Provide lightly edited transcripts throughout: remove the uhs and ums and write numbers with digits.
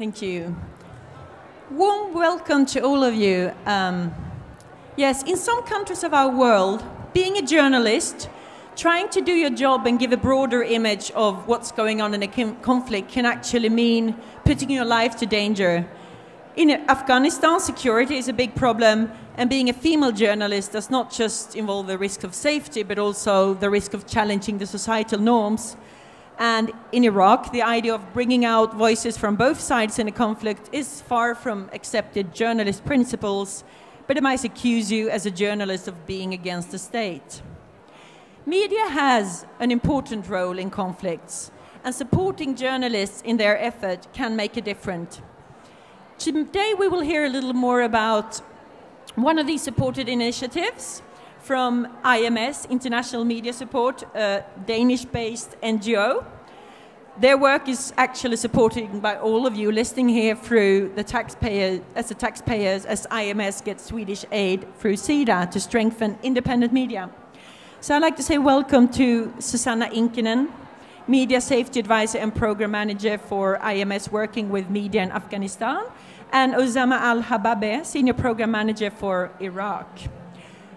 Thank you. Warm welcome to all of you. Yes, in some countries of our world, being a journalist, trying to do your job and give a broader image of what's going on in a conflict can actually mean putting your life to danger. In Afghanistan, security is a big problem, and being a female journalist does not just involve the risk of safety, but also the risk of challenging the societal norms. And in Iraq, the idea of bringing out voices from both sides in a conflict is far from accepted journalist principles, but it might accuse you as a journalist of being against the state. Media has an important role in conflicts, and supporting journalists in their effort can make a difference. Today we will hear a little more about one of these supported initiatives from IMS, International Media Support, a Danish-based NGO. Their work is actually supported by all of you listening here through the taxpayers, as IMS gets Swedish aid through Sida to strengthen independent media. So I'd like to say welcome to Susanna Inkinen, Media Safety Advisor and Program Manager for IMS working with media in Afghanistan, and Osama Habahbeh, Senior Program Manager for Iraq.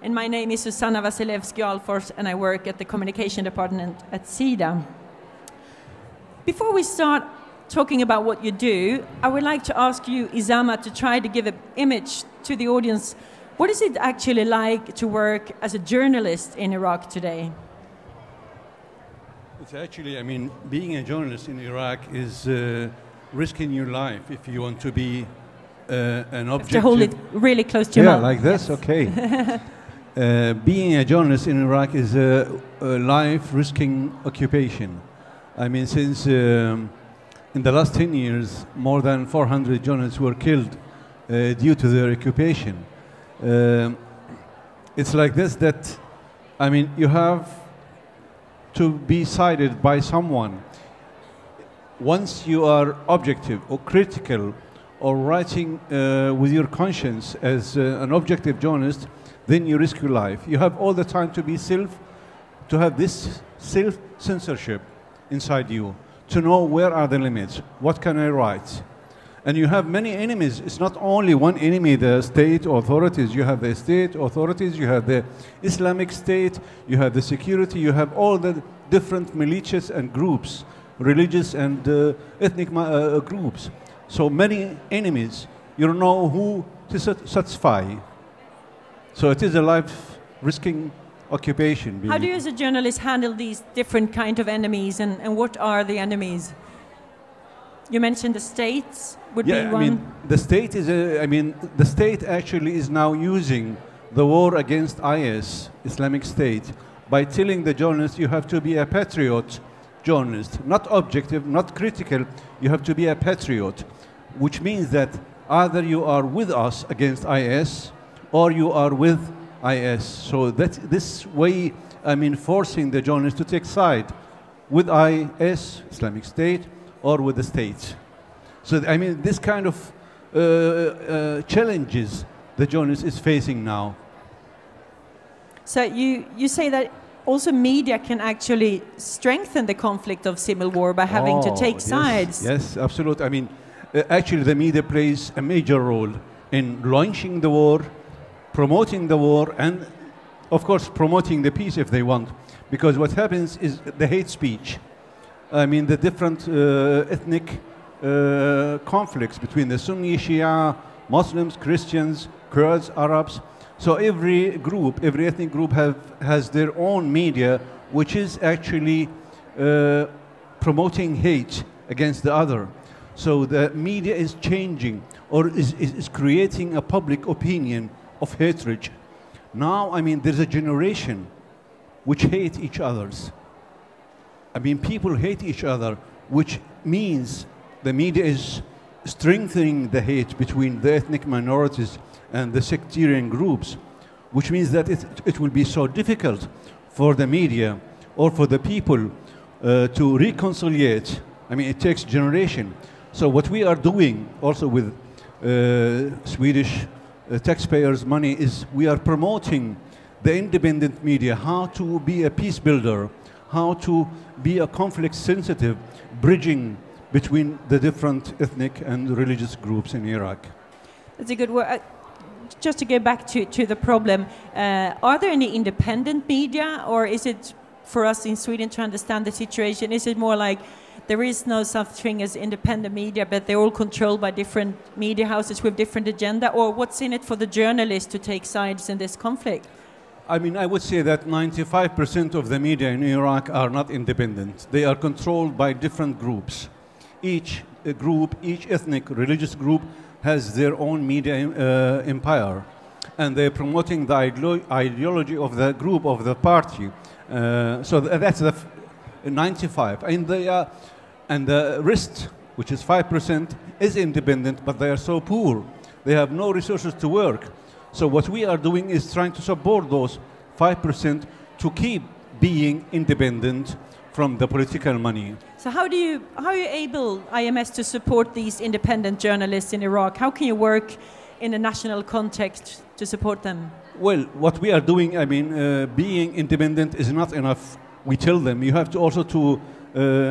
And my name is Susanna Wasielewski, Ahlfors, and I work at the Communication Department at Sida. Before we start talking about what you do, I would like to ask you, Osama, to try to give an image to the audience. What is it actually like to work as a journalist in Iraq today? It's actually, I mean, being a journalist in Iraq is risking your life if you want to be an objective. To hold it really close to your mouth. Yeah, like this, yes. Okay. Being a journalist in Iraq is a life-risking occupation. I mean, since in the last 10 years, more than 400 journalists were killed due to their occupation. It's like this that, I mean, you have to be sided by someone. Once you are objective or critical or writing with your conscience as an objective journalist, then you risk your life. You have all the time to be to have this self-censorship inside you, to know where are the limits, what can I write. And you have many enemies. It's not only one enemy, the state authorities. You have the state authorities, you have the Islamic State, you have the security, you have all the different militias and groups, religious and ethnic groups. So many enemies, you don't know who to satisfy. So it is a life-risking occupation. How do you as a journalist handle these different kind of enemies, and what are the enemies? You mentioned the states would be one. I mean, the state is the state actually is now using the war against IS, Islamic State, by telling the journalists you have to be a patriot journalist, not objective, not critical, you have to be a patriot, which means that either you are with us against IS or you are with IS. So that this way, I mean, forcing the journalists to take side with IS, Islamic State, or with the state. So, I mean, this kind of challenges the journalist is facing now. So you say that also media can actually strengthen the conflict of civil war by having to take sides. Yes, absolutely. I mean, actually the media plays a major role in launching the war, promoting the war, and of course promoting the peace if they want. Because what happens is the hate speech. I mean, the different ethnic conflicts between the Sunni, Shia, Muslims, Christians, Kurds, Arabs. So every group, every ethnic group has their own media, which is actually promoting hate against the other. So the media is changing, or is creating a public opinion of hatred. Now, I mean, there's a generation which hate each others. I mean, people hate each other, which means the media is strengthening the hate between the ethnic minorities and the sectarian groups, which means that it will be so difficult for the media or for the people to reconciliate. I mean, it takes generation. So what we are doing also with Swedish taxpayers' money is we are promoting the independent media, how to be a peace builder, how to be a conflict sensitive, bridging between the different ethnic and religious groups in Iraq. That's a good word. Just to go back to the problem, are there any independent media, or is it, for us in Sweden to understand the situation, is it more like there is no such thing as independent media, but they're all controlled by different media houses with different agenda, or what's in it for the journalists to take sides in this conflict? I mean, I would say that 95% of the media in Iraq are not independent. They are controlled by different groups. Each group, each ethnic religious group has their own media empire. And they're promoting the ideology of the group, of the party. So that's the 95. And the rest, which is 5%, is independent, but they are so poor. They have no resources to work. So what we are doing is trying to support those 5% to keep being independent from the political money. So how are you able, IMS, to support these independent journalists in Iraq? How can you work in a national context to support them? Well, what we are doing, I mean, being independent is not enough. We tell them you have to also to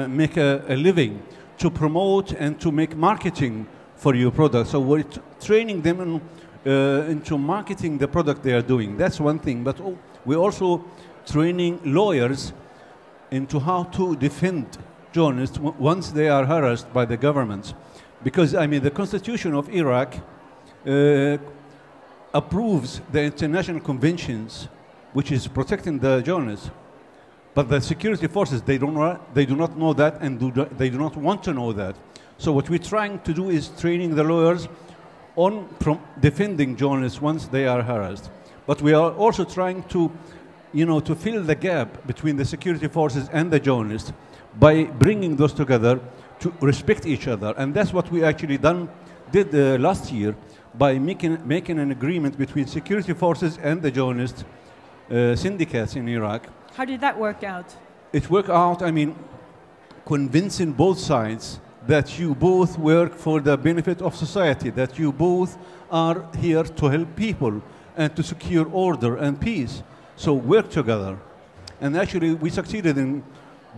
make a living, to promote and to make marketing for your product. So we're training them into marketing the product they are doing. That's one thing. But we're also training lawyers into how to defend journalists once they are harassed by the government. Because, I mean, the constitution of Iraq approves the international conventions which is protecting the journalists. But the security forces, they do not know that, and they do not want to know that. So what we're trying to do is training the lawyers on defending journalists once they are harassed. But we are also trying to, to fill the gap between the security forces and the journalists by bringing those together to respect each other. And that's what we actually did last year by making an agreement between security forces and the journalist syndicates in Iraq. How did that work out? It worked out, I mean, convincing both sides that you both work for the benefit of society, that you both are here to help people and to secure order and peace. So work together. And actually we succeeded in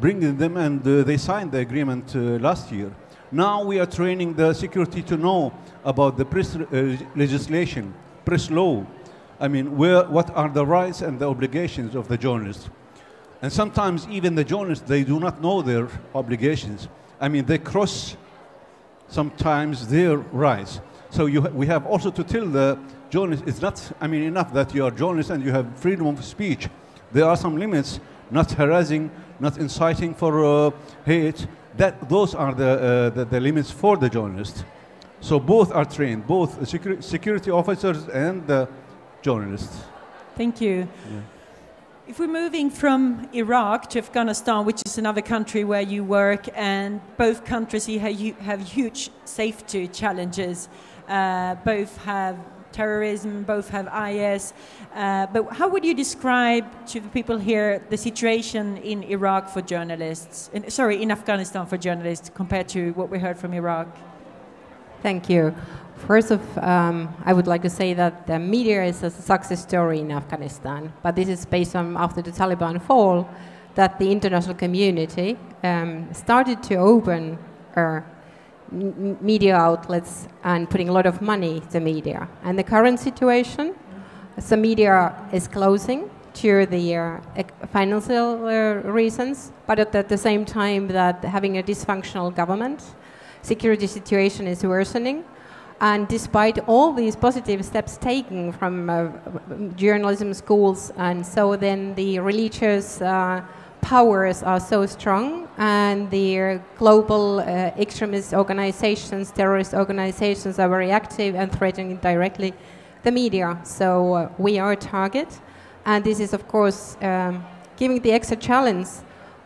bringing them, and they signed the agreement last year. Now we are training the security to know about the press legislation, press law. I mean, what are the rights and the obligations of the journalists? And sometimes even the journalists, they do not know their obligations. I mean, they cross sometimes their rights. So we have also to tell the journalists, it's not, I mean, enough that you are journalists and you have freedom of speech. There are some limits, not harassing, not inciting for hate. Those are the limits for the journalists. So both are trained, both the security officers and the journalists. Thank you. Yeah. If we're moving from Iraq to Afghanistan, which is another country where you work, and both countries have huge safety challenges. Both have terrorism, both have IS. But how would you describe to the people here the situation in Iraq for journalists, in Afghanistan for journalists compared to what we heard from Iraq? Thank you. First of, I would like to say that the media is a success story in Afghanistan, but this is based on after the Taliban fall, that the international community started to open media outlets and putting a lot of money to media. And the current situation, some media is closing due to the financial reasons, but at the same time that having a dysfunctional government, security situation is worsening. And despite all these positive steps taken from journalism schools, and so then the religious powers are so strong, and the global extremist organizations, terrorist organizations are very active and threatening directly the media. So we are a target, and this is of course giving the extra challenge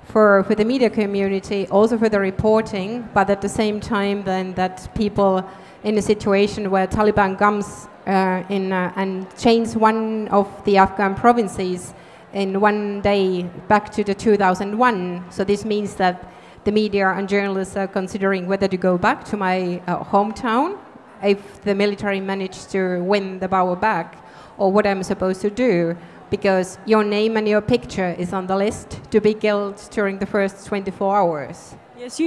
for the media community, also for the reporting, but at the same time then that people in a situation where Taliban comes and change one of the Afghan provinces in one day back to the 2001. So this means that the media and journalists are considering whether to go back to my hometown if the military managed to win the power back, or what I'm supposed to do, because your name and your picture is on the list to be killed during the first 24 hours. Yes,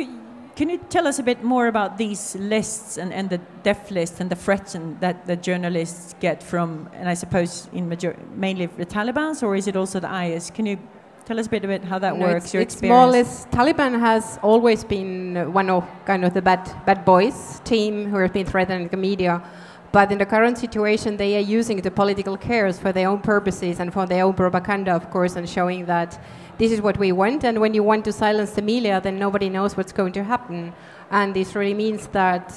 can you tell us a bit more about these lists and the death list and the threats that the journalists get from, and I suppose mainly the Taliban, or is it also the IS? Can you tell us a bit about how that works, your experience? More or less, Taliban has always been one of kind of the bad boys team who have been threatening the media. But in the current situation, they are using the political chaos for their own purposes and for their own propaganda, of course, and showing that this is what we want. And when you want to silence the media, then nobody knows what's going to happen. And this really means that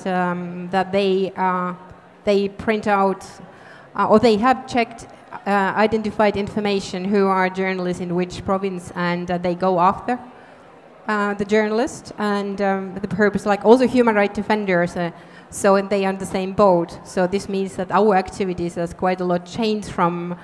that they print out or they have checked identified information who are journalists in which province, and they go after the journalist. And the purpose, like also human rights defenders. So they are on the same boat. So this means that our activities has quite a lot changed from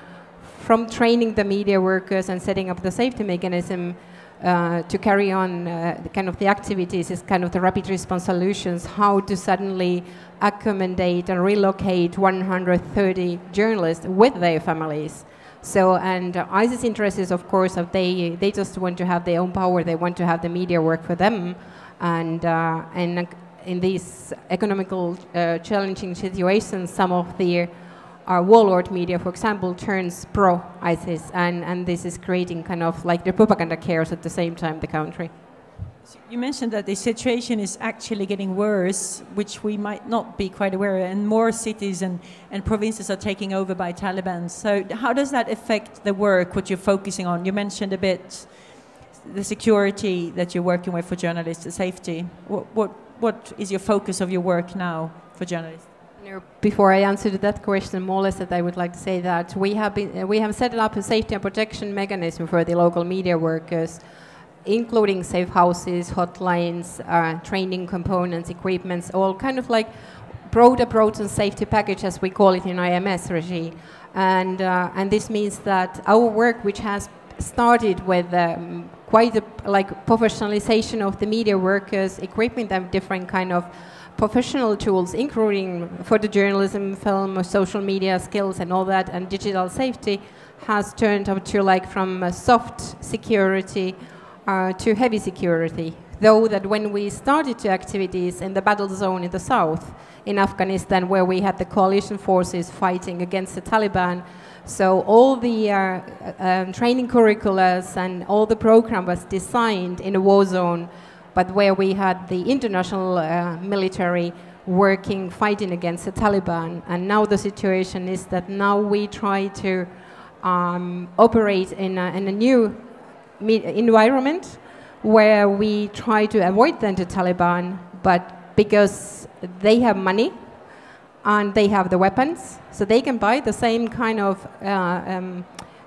training the media workers and setting up the safety mechanism to carry on kind of the activities is kind of the rapid response solutions, how to suddenly accommodate and relocate 130 journalists with their families. So, and ISIS interest is, of course, that they just want to have their own power, they want to have the media work for them, and in these economical challenging situations, some of the warlord media, for example, turns pro-ISIS, and this is creating kind of like the propaganda chaos at the same time the country. So you mentioned that the situation is actually getting worse, which we might not be quite aware of, and more cities and provinces are taking over by Taliban. So how does that affect the work, what you're focusing on? You mentioned a bit the security that you're working with for journalists, the safety. What is your focus of your work now for journalists? Before I answer to that question, more or less that I would like to say that we have set up a safety and protection mechanism for the local media workers, including safe houses, hotlines, training components, equipments, all kind of like broad approach and safety package, as we call it in IMS regime. And this means that our work, which has started with quite a professionalization of the media workers, equipping them with different kind of professional tools, including for the journalism, film, social media skills and all that, and digital safety, has turned up to from soft security to heavy security. Though that when we started the activities in the battle zone in the south, in Afghanistan, where we had the coalition forces fighting against the Taliban, so all the training curriculums and all the program was designed in a war zone, but where we had the international military working, fighting against the Taliban. And now the situation is that now we try to operate in a new environment where we try to avoid the Taliban, but because they have money and they have the weapons, so they can buy the same kind of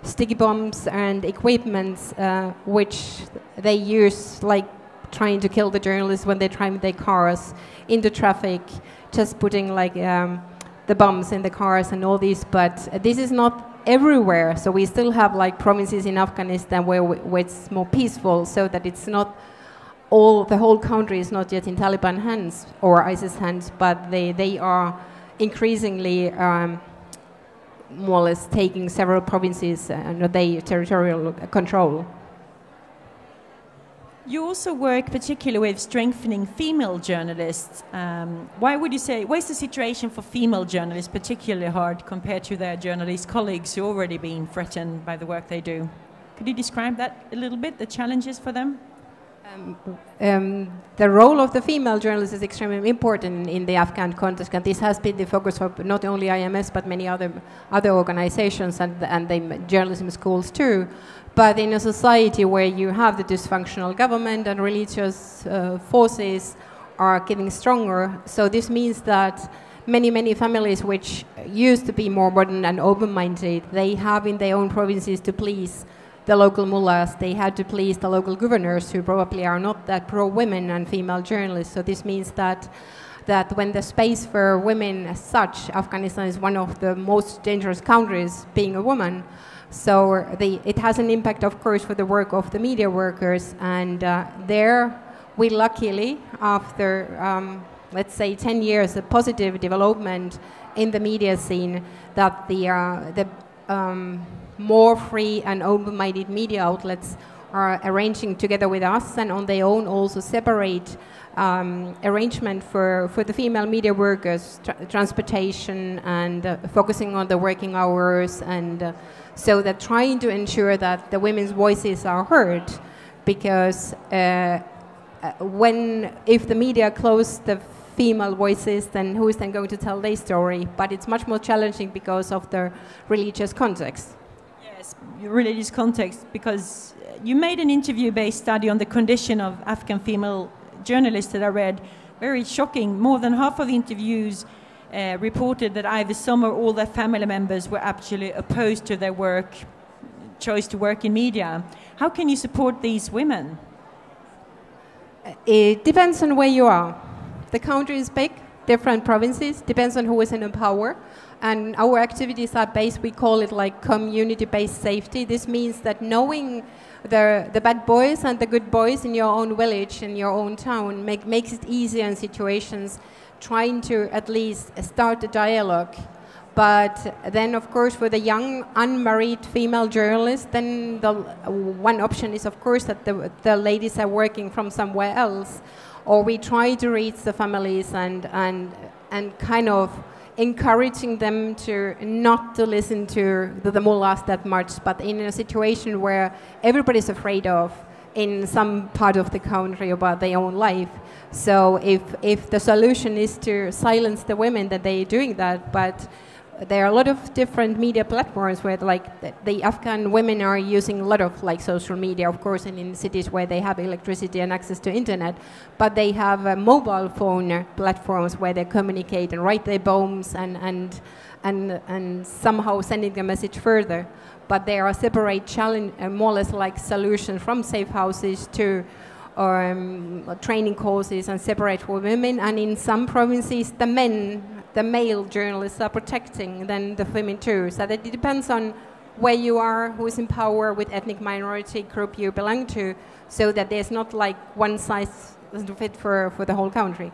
sticky bombs and equipments which they use trying to kill the journalists when they drive their cars in the traffic, just putting the bombs in the cars and all these. But this is not everywhere, so we still have provinces in Afghanistan where it's more peaceful, so that it's not the whole country is not yet in Taliban hands or ISIS hands, but they are increasingly more or less taking several provinces under their territorial control. You also work particularly with strengthening female journalists. Why would you say, why is the situation for female journalists particularly hard compared to their journalist colleagues who already been threatened by the work they do? Could you describe that a little bit, the challenges for them? The role of the female journalist is extremely important in the Afghan context, and this has been the focus of not only IMS but many other organizations and the journalism schools too. But in a society where you have the dysfunctional government and religious forces are getting stronger, so this means that many families which used to be more modern and open-minded, they have in their own provinces to please the local mullahs, they had to please the local governors who probably are not that pro-women and female journalists. So this means that when the space for women as such, Afghanistan is one of the most dangerous countries being a woman. So it has an impact, of course, for the work of the media workers. And there we luckily, after, let's say, 10 years of positive development in the media scene, that the more free and open-minded media outlets are arranging together with us and on their own also separate arrangement for the female media workers, transportation, and focusing on the working hours, and so that trying to ensure that the women's voices are heard, because if the media close the female voices, then who is then going to tell their story? But it's much more challenging because of the religious context. Yes, religious context, because you made an interview-based study on the condition of Afghan female journalists that I read. Very shocking. More than half of the interviews reported that either some or all their family members were actually opposed to their choice to work in media. How can you support these women? It depends on where you are. The country is big, different provinces, depends on who is in power. And our activities are based, we call it like community-based safety. This means that knowing the bad boys and the good boys in your own village, in your own town, makes it easier in situations, trying to at least start a dialogue. But then, of course, for the young, unmarried female journalists, then the one option is, of course, that the ladies are working from somewhere else. Or we try to reach the families and kind of encouraging them to not to listen to the mullahs that much, but in a situation where everybody's afraid of in some part of the country about their own life. So if the solution is to silence the women, that they're doing that, but there are a lot of different media platforms where the Afghan women are using a lot of social media, of course, and in cities where they have electricity and access to internet, but they have mobile phone platforms where they communicate and write their poems and somehow sending the message further. But there are separate challenge, more or less like solutions from safe houses to training courses and separate for women. And in some provinces, the male journalists are protecting then the women too. So that it depends on where you are, who is in power, with ethnic minority group you belong to, so that there's not like one size doesn't fit for the whole country.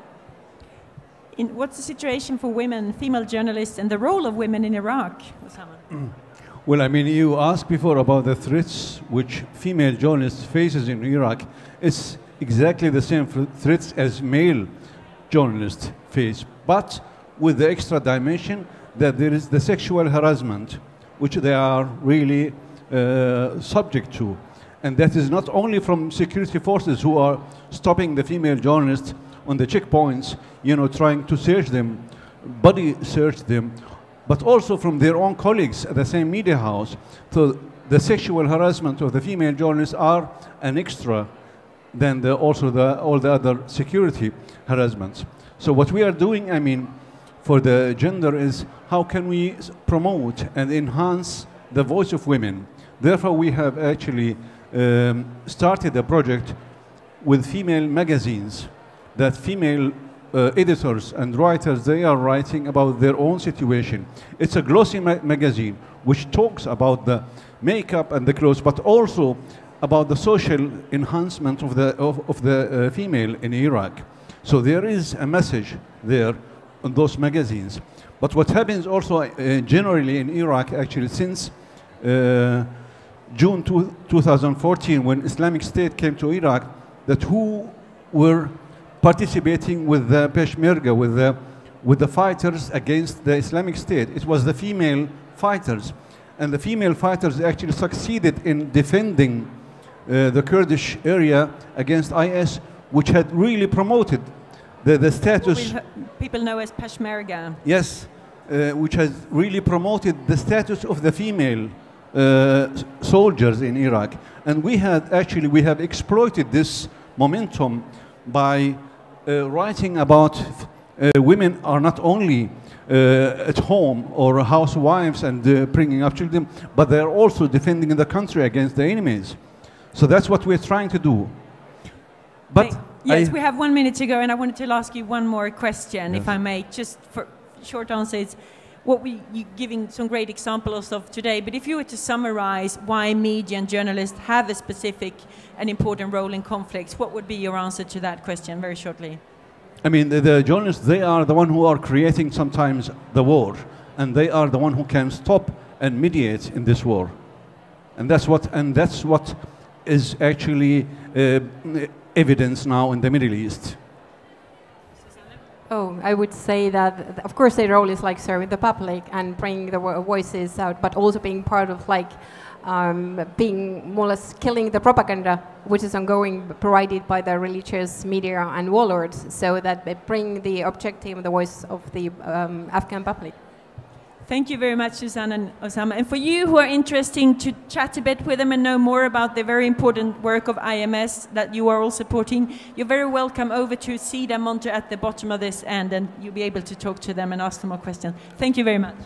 What's the situation for women, female journalists, and the role of women in Iraq, Osama? Well, I mean, you asked before about the threats which female journalists faces in Iraq. It's exactly the same threats as male journalists face, but with the extra dimension that there is the sexual harassment, which they are really subject to. And that is not only from security forces who are stopping the female journalists on the checkpoints, trying to search them, body search them, but also from their own colleagues at the same media house. So the sexual harassment of the female journalists are an extra than all the other security harassments. So what we are doing, I mean, for the gender is how can we promote and enhance the voice of women. Therefore, we have actually started a project with female magazines that female editors and writers, they are writing about their own situation. It's a glossy magazine which talks about the makeup and the clothes, but also about the social enhancement of the female in Iraq. So there is a message there on those magazines. But what happens also generally in Iraq, actually since June 2014, when Islamic State came to Iraq, that who were participating with the Peshmerga, with the fighters against the Islamic State. It was the female fighters. And the female fighters actually succeeded in defending the Kurdish area against IS, which had really promoted the status. People know as Peshmerga. Yes, which has really promoted the status of the female soldiers in Iraq. And we have exploited this momentum by writing about women are not only at home or housewives and bringing up children, but they are also defending the country against the enemies. So that's what we're trying to do. But yes, we have 1 minute to go, and I wanted to ask you one more question, yes, if I may, just for short answers. You're giving some great examples of today, but if you were to summarize why media and journalists have a specific and important role in conflicts, what would be your answer to that question, very shortly? I mean, the journalists, they are the one who are creating sometimes the war, and they are the one who can stop and mediate in this war. And that's what is actually evidence now in the Middle East. Oh, I would say that, of course, their role is like serving the public and bringing the voices out, but also being part of like being more or less killing the propaganda which is ongoing, provided by the religious media and warlords, so that they bring the objective and the voice of the Afghan public. Thank you very much, Susanna and Osama. And for you who are interested to chat a bit with them and know more about the very important work of IMS that you are all supporting, you're very welcome over to Sida Monter at the bottom of this end, and you'll be able to talk to them and ask them more questions. Thank you very much.